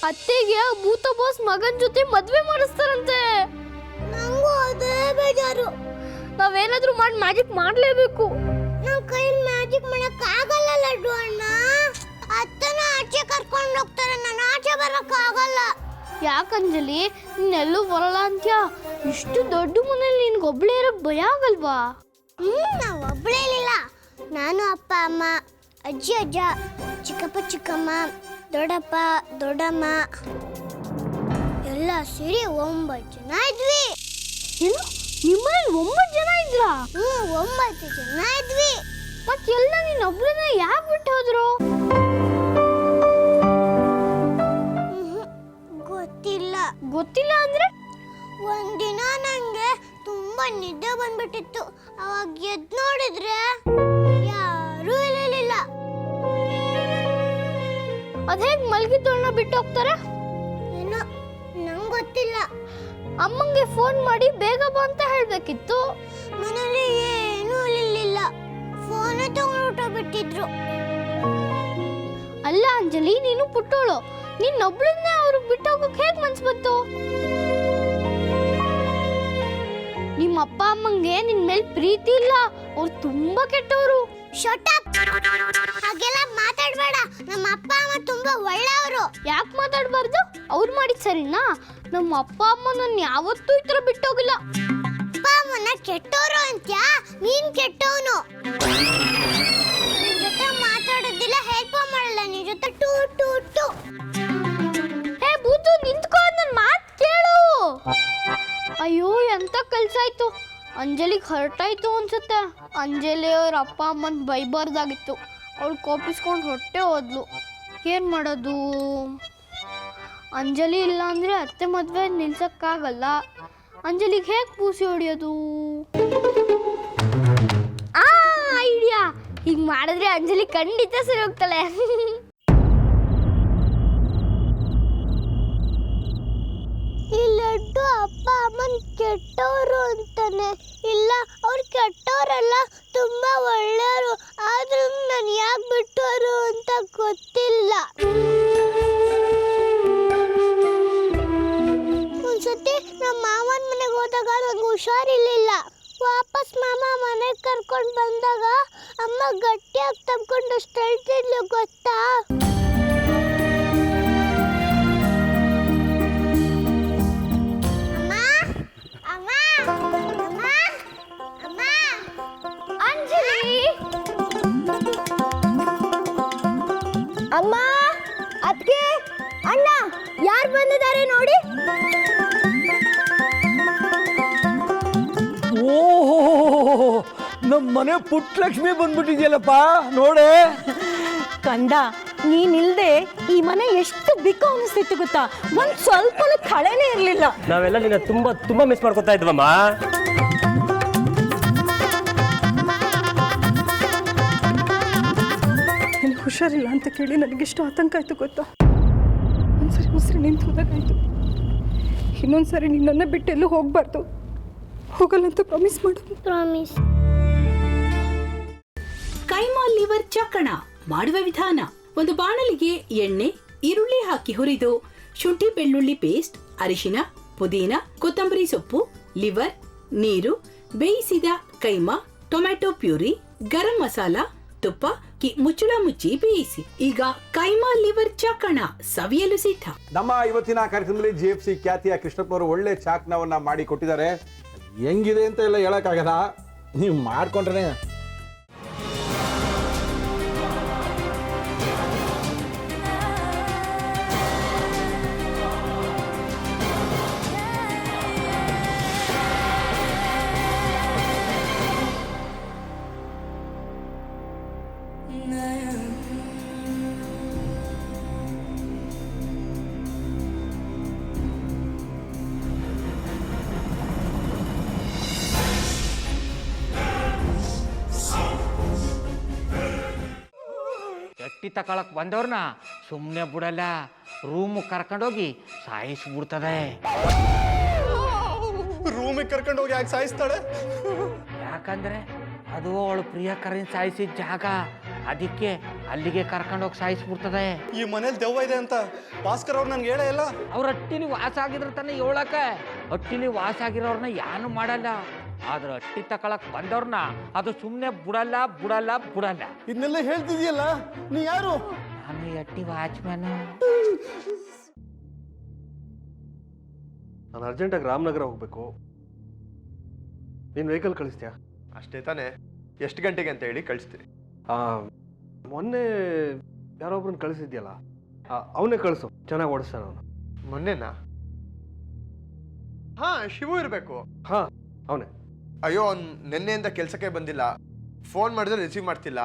ಅತ್ತೆಗೆ ಭೂತ ಬಾಸ್ ಮಗನ್ ಜೊತೆ ಮದ್ವೆ ಮಾಡಿಸ್ತಾರಂತೆ. ನಂಗೂ ಅದೇ ಬೇಜಾರು. ನಾವೇನಾದ್ರೂ ಮಾಡಿ ಮ್ಯಾಜಿಕ್ ಮಾಡ್ಲೇಬೇಕು. ನನ್ ಕೈಯಲ್ಲಿ ಮ್ಯಾಜಿಕ್ ಮಾಡಕ್ ಆಗಲ್ಲ ಲಡ್ಡು ಅಣ್ಣ. ಅತ್ತನ ಆಚೆ ಕರ್ಕೊಂಡು ಹೋಗ್ತಾರೆ, ನಾನು ಆಚೆ ಬರಕ್ ಆಗಲ್ಲ. ಯಾಕಂಜಲಿ ನೀನೆಲ್ಲೂ ಬರಲ್ಲ ಅಂತ್ಯಾ? ಇಷ್ಟು ದೊಡ್ಡ ಮನೇಲಿ ನಿನ್ಗೊಬ್ಳೇ ಇರಕ್ ಭಯ ಆಗಲ್ವಾ? ನಾವು ಒಬ್ಳೇ ಇಲ್ಲ. ನಾನು ಅಪ್ಪ ಅಮ್ಮ, ಅಜ್ಜಿ ಅಜ್ಜ, ಚಿಕ್ಕಪ್ಪ ಚಿಕ್ಕಮ್ಮ, ದೊಡ್ಡಪ್ಪ ದೊಡ್ಡಮ್ಮ ಎಲ್ಲ ಸೇರಿ 9 ಜನ ಇದ್ವಿ. ಏನು ನಿಮ್ಮನೇಲಿ 9 ಜನ ಇದ್ರಾ? 9 ಜನ ಇದ್ವಿ. ಮತ್ತೆಲ್ಲ ನೀನೊಬ್ಳನ್ನ ಯಾಕೆ ಬಿಟ್ಟು ಹೋದ್ರು? ಗೊತ್ತಿಲ್ಲ ಅಂದ್ರೆ? ಒಂದಿನ ನಂಗೆ ತುಂಬಾ ನಿದ್ದೆ ಬಂದ್ಬಿಟ್ಟಿತ್ತು. ಅವಾಗ ಎದ್ದು ನೋಡಿದ್ರೆ ಯಾರೂ ಇರಲಿಲ್ಲ. ಅದೇಗ್ ಮಲಗಿದ್ದವಳನ್ನ ಬಿಟ್ಟು ಹೋಗ್ತಾರೆ? ಏನೋ ನಂಗೆ ಗೊತ್ತಿಲ್ಲ. ಅಮ್ಮಂಗೆ ಫೋನ್ ಮಾಡಿ ಬೇಗ ಬಾ ಅಂತ ಹೇಳ್ಬೇಕಿತ್ತು. ಮನೇಲಿ ಏನೂ ಇರಲಿಲ್ಲ, ಫೋನೇ ತಗೊಂಡು ಬಿಟ್ಟಿದ್ರು. ಅಲ್ಲ ಅಂಜಲಿ, ನೀನು ಪುಟ್ಟೋಳು, ನಿನ್ನೊಬ್ಳನ್ನೇ ಅವ್ರಿಗೆ ಬಿಟ್ಟು ಹೋಗಕ್ಕೆ ಹೇಗೆ ಮನ್ಸು ಬಂತು? ನಿಮ್ಮ ಅಪ್ಪ ಅಮ್ಮಂಗೆ ನಿನ್ ಮೇಲೆ ಪ್ರೀತಿ ಇಲ್ಲ, ಅವ್ರು ತುಂಬಾ ಕೆಟ್ಟವರು. Shut up! ಹಾಗೆಲ್ಲ ಮಾತಾಡಬೇಡ. ನಮ್ಮ ಅಪ್ಪ ಅಮ್ಮ ತುಂಬಾ ಒಳ್ಳೆಯವರು. ಯಾಕೆ ಮಾತಾಡಬಾರ್ದು? ಅವ್ರು ಮಾಡಿದ್ ಸರಿನಾ? ನಮ್ಮ ಅಪ್ಪ ಅಮ್ಮ ನನ್ನ ಯಾವತ್ತೂ ಈ ಥರ ಬಿಟ್ಟು ಹೋಗಿಲ್ಲ. ಅಪ್ಪ ಅಮ್ಮನ ಕೆಟ್ಟವರು ಅಂತ್ಯಾ? ನೀನ್ ಕೆಟ್ಟವನು. ನಿನ್ ಜೊತೆ ಮಾತಾಡೋದಿಲ್ಲ, ಹೆಲ್ಪ್ ಮಾಡಲ್ಲ. ನಿನ್ ಜೊತೆ ಟೂ ಟೂ ಟೂ. ಹೇ ಬೂತು, ನಿಂತ್ಕೋ, ನನ್ನ ಮಾತು ಕೇಳು. ಅಯ್ಯೋ, ಎಂತ ಕೆಲ್ಸ ಆಯ್ತು. ಅಂಜಲಿಗೆ ಹರ್ಟಾಯ್ತು ಅನ್ಸುತ್ತೆ. ಅಂಜಲಿ ಅವ್ರ ಅಪ್ಪ ಅಮ್ಮನ ಬೈಬಾರ್ದಾಗಿತ್ತು. ಅವಳು ಕೋಪಿಸ್ಕೊಂಡು ಹೊಟ್ಟೆ ಹೋದ್ಲು. ಏನು ಮಾಡೋದು? ಅಂಜಲಿ ಇಲ್ಲ ಅಂದರೆ ಅತ್ತೆ ಮದುವೆ ನಿಲ್ಸಕ್ಕಾಗಲ್ಲ. ಅಂಜಲಿಗೆ ಹೇಗೆ ಪೂಸಿ ಹೊಡಿಯೋದು? ಐಡಿಯಾ! ಹಿಂಗೆ ಮಾಡಿದ್ರೆ ಅಂಜಲಿ ಖಂಡಿತ ಸರಿ ಹೋಗ್ತಾಳೆ. ಈ ಲಡ್ಡು ಅಪ್ಪ ಅಮ್ಮನ್ ಕೆಟ್ಟವರು ಅಂತಾನೆ. ಇಲ್ಲ, ಅವ್ರು ಕೆಟ್ಟವರಲ್ಲ, ತುಂಬಾ ಒಳ್ಳೆಯವರು. ಆದ್ರೂ ನಾನು ಯಾಕೆ ಬಿಟ್ಟವರು ಅಂತ ಗೊತ್ತಿಲ್ಲ. ಒಂದ್ಸತಿ ನಮ್ಮ ಮಾವನ ಮನೆಗೆ ಹೋದಾಗ ನಂಗೆ ಹುಷಾರಿರ್ಲಿಲ್ಲ. ವಾಪಸ್ ಮಾಮ ಮನೆಗೆ ಕರ್ಕೊಂಡು ಬಂದಾಗ ಅಮ್ಮ ಗಟ್ಟಿಯಾಗಿ ತಬ್ಕೊಂಡು ಅಳ್ತಿದ್ಲು, ಗೊತ್ತಾ? ಅಮ್ಮ, ಅದ್ಕೆ ಅಣ್ಣ ಯಾರು ಬಂದಿದ್ದಾರೆ ನೋಡಿ. ಓಹೋ, ನಮ್ಮ ಮನೆ ಪುಟ್ಟಲಕ್ಷ್ಮಿ ಬಂದ್ಬಿಟ್ಟಿದ್ಯಲ್ಲಪ್ಪ, ನೋಡೆ. ಕಂದ, ನೀನಿಲ್ದೆ ಈ ಮನೆ ಎಷ್ಟು ಬಿಕ್ಕು ಅನಿಸ್ತಿತ್ತು ಗೊತ್ತಾ? ಒಂದ್ ಸ್ವಲ್ಪ ಕಳೆನೇ ಇರ್ಲಿಲ್ಲ. ನಾವೆಲ್ಲ ನಿನ್ನ ತುಂಬಾ ತುಂಬಾ ಮಿಸ್ ಮಾಡ್ಕೊತಾ ಇದ್ವಮ್ಮ. ಹುಷಾರಿಲ್ಲ ಅಂತ ಕೇಳಿ ನನಗೆಷ್ಟು ಆತಂಕ ಆಯ್ತು ಗೊತ್ತಾ? ಒಂದ್ಸರಿ ಉಸಿರು ನಿಂತು ಹೋದಾಗಾಯ್ತು. ಇನ್ನೊಂದ್ಸರಿ ನಿನ್ನನ್ನ ಬಿಟ್ಟೆಲ್ಲೂ ಹೋಗ್ಬಾರ್ದು. ಹೋಗಲ್ಲ ಅಂತ ಪ್ರಾಮಿಸ್ ಮಾಡು. ಪ್ರಾಮಿಸ್. ಕೈಮಾ ಲಿವರ್ ಚಕ್ಕಣ ಮಾಡುವ ವಿಧಾನ: ಒಂದು ಬಾಣಲಿಗೆ ಎಣ್ಣೆ, ಈರುಳ್ಳಿ ಹಾಕಿ ಹುರಿದು ಶುಂಠಿ ಬೆಳ್ಳುಳ್ಳಿ ಪೇಸ್ಟ್, ಅರಿಶಿನ, ಪುದೀನ, ಕೊತ್ತಂಬರಿ ಸೊಪ್ಪು, ಲಿವರ್, ನೀರು, ಬೇಯಿಸಿದ ಕೈಮಾ, ಟೊಮ್ಯಾಟೊ ಪ್ಯೂರಿ, ಗರಂ ಮಸಾಲ, ತುಪ್ಪ ಮುಚ್ಚಳ ಮುಚ್ಚಿ ಬೇಯಿಸಿ. ಈಗ ಕೈಮಾ ಲಿವರ್ ಚಾಕಣ ಸವಿಯಲು ಸಿದ್ಧ. ನಮ್ಮ ಇವತ್ತಿನ ಕಾರ್ಯಕ್ರಮದಲ್ಲಿ GFC ಖ್ಯಾತಿಯ ಕೃಷ್ಣಪ್ಪನವರು ಒಳ್ಳೆ ಚಾಕ್ನವನ್ನ ಮಾಡಿ ಕೊಟ್ಟಿದ್ದಾರೆ. ಹೆಂಗಿದೆ ಅಂತ ಎಲ್ಲ ಹೇಳಕ್ಕಾಗಲ್ಲ, ನೀವು ಮಾಡ್ಕೊಂಡ್ರೆ. ಗಟ್ಟಿ ತಕೊಳಕ್ ಬಂದವ್ರನ್ನ ಸುಮ್ಮನೆ ಬಿಡಲ್ಲ, ರೂಮ್ ಕರ್ಕೊಂಡೋಗಿ ಸಾಯಿಸ್ಬಿಡ್ತದೆ. ರೂಮಿಗೆ ಕರ್ಕೊಂಡೋಗಿ ಯಾಕೆ ಸಾಯಿಸ್ತಾಳೆ? ಯಾಕಂದ್ರೆ ಅದು ಅವಳು ಪ್ರಿಯಕರನ್ ಸಾಯಿಸಿದ ಜಾಗ. ಅದಕ್ಕೆ ಅಲ್ಲಿಗೆ ಕರ್ಕೊಂಡೋಗಿ ಸಾಯಿಸ್ಬಿಡ್ತದೆ. ಈ ಮನೇಲಿ ದೆವ್ವ ಇದೆ ಅಂತ ಭಾಸ್ಕರ್ ಅವ್ರು ನನ್ಗೆ ಹೇಳೇ ಇಲ್ಲ. ಅವ್ರ ಹಟ್ಟಿಲಿ ವಾಸ ಆಗಿದ್ರೆ ತಾನೆ ಹೇಳಕ. ಹಟ್ಟಿಲಿ ವಾಸ ಆಗಿರೋರ್ನ ಏನು ಮಾಡಲ್ಲ, ಆದ್ರೆ ಹಟ್ಟಿ ತಕೊಳಕ್ ಬಂದವ್ರನ್ನ ಅದು ಸುಮ್ಮನೆ ಬಿಡಲ್ಲ ಬಿಡಲ್ಲ ಬಿಡಲ್ಲ. ಇದನ್ನೆಲ್ಲ ಹೇಳ್ತಿದ್ಯಲ್ಲ, ನೀ ಯಾರು? ನಾನು ಈ ಹಟ್ಟಿ ವಾಚ್ಮ್ಯಾನ್. ನಾನು ಅರ್ಜೆಂಟಾಗಿ ರಾಮನಗರ ಹೋಗ್ಬೇಕು. ನೀನು ವೆಹಿಕಲ್ ಕಳಿಸ್ತೀಯಾ? ಅಷ್ಟೇ ತಾನೆ, ಎಷ್ಟು ಗಂಟೆಗೆ ಅಂತ ಹೇಳಿ ಕಳಿಸ್ತೀನಿ. ಮೊನ್ನೆ ಯಾರೊಬ್ರನ್ನ ಕಳಿಸಿದ್ಯಲ್ಲ, ಅವನೇ ಕಳಿಸು, ಚೆನ್ನಾಗಿ ಓಡಿಸ್ತಾನೆ ಅವನು. ಮೊನ್ನೆನಾ? ಹಾ, ಶಿವು ಇರಬೇಕು. ಹಾಂ, ಅವನೇ. ಅಯ್ಯೋ, ಅವ್ನು ನಿನ್ನೆಯಿಂದ ಕೆಲಸಕ್ಕೆ ಬಂದಿಲ್ಲ. ಫೋನ್ ಮಾಡಿದ್ರೆ ರಿಸೀವ್ ಮಾಡ್ತಿಲ್ಲ.